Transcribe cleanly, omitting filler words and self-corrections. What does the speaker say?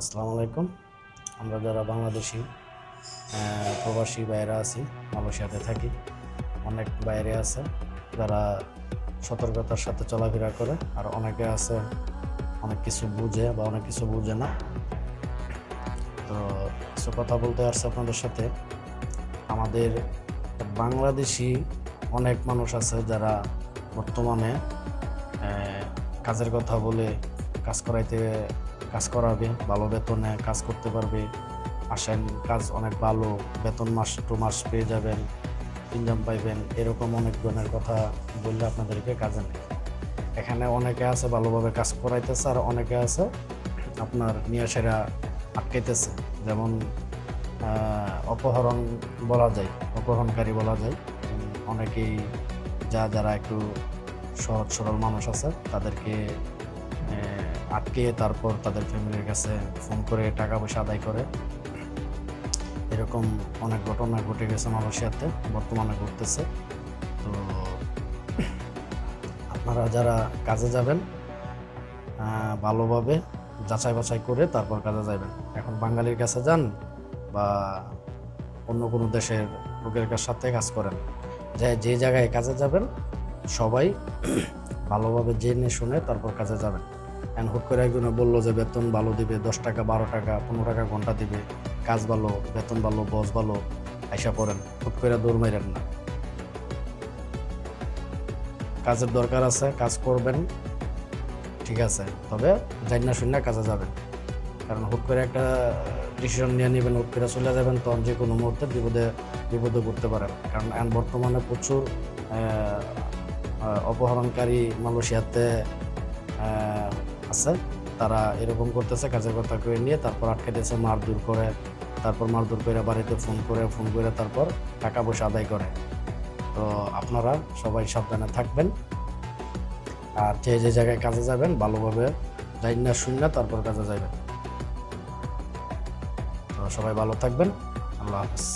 আসসালামু আলাইকুম। আমরা যারা বাংলাদেশি প্রবাসী বাইরে আছি, মালয়েশিয়াতে থাকি, অনেক বাইরে আছে যারা সতর্কতার সাথে চলাফেরা করে, আর অনেকে আছে অনেক কিছু বুঝে বা অনেক কিছু বুঝে না। তো কিছু কথা বলতে আসছে আপনাদের সাথে। আমাদের বাংলাদেশি অনেক মানুষ আছে যারা বর্তমানে কাজের কথা বলে কাজ করাবে, ভালো বেতনে কাজ করতে পারবে, আসেন কাজ অনেক ভালো, বেতন মাস টু মাস পেয়ে যাবেন, ইনকাম পাইবেন, এরকম অনেক ধরনের কথা বললে আপনাদেরকে কাজে নেই। এখানে অনেকে আছে ভালোভাবে কাজ করাইতেছে, আর অনেকে আছে আপনার নিয়ে সেরা আটকাইতেছে। যেমন অপহরণ বলা যায়, অপহরণকারী বলা যায়। অনেকেই যারা একটু সহজ সরল মানুষ আছে তাদেরকে আটকে তারপর তাদের ফ্যামিলির কাছে ফোন করে টাকা পয়সা আদায় করে। এরকম অনেক ঘটনা ঘটে গেছে মালয়েশিয়াতে, বর্তমানে ঘটতেছে। তো আপনারা যারা কাজে যাবেন ভালোভাবে যাচাই বাছাই করে তারপর কাজে যাবেন। এখন বাঙালির কাছে যান বা অন্য কোনো দেশের লোকের সাথে কাজ করেন, যে জায়গায় কাজে যাবেন সবাই ভালোভাবে জেনে শুনে তারপর কাজে যাবেন। এখন হুট করে একজনে বললো যে বেতন ভালো দিবে, 10 টাকা 12 টাকা 15 টাকা ঘন্টা দিবে, কাজ ভালো, বেতন ভালো, বস ভালো, আইসা পড়েন। হুট করে দৌড় মাইরেন না। কাজের দরকার আছে, কাজ করবেন, ঠিক আছে, তবে জানি না শুনে কাজে যাবেন। কারণ হুট করে একটা ডিসিশন নিয়ে নেবেন, হুট করে চলে যাবেন, তখন যে কোনো মুহূর্তে বিপদে পড়তে পারেন। কারণ এখন বর্তমানে প্রচুর অপহরণকারী মালয়েশিয়াতে আছে। তারা এরকম করতেছে, কাজের কথা করে নিয়ে তারপর আটকে দিয়েছে, মারধর করে, তারপর মারধর করে বাড়িতে ফোন করে তারপর টাকা পয়সা আদায় করে। তো আপনারা সবাই সাবধানে থাকবেন, আর যে জায়গায় কাজে যাবেন ভালোভাবে যাই না শুনে তারপর কাজে যাবেন। তো সবাই ভালো থাকবেন। আল্লাহ হাফেজ।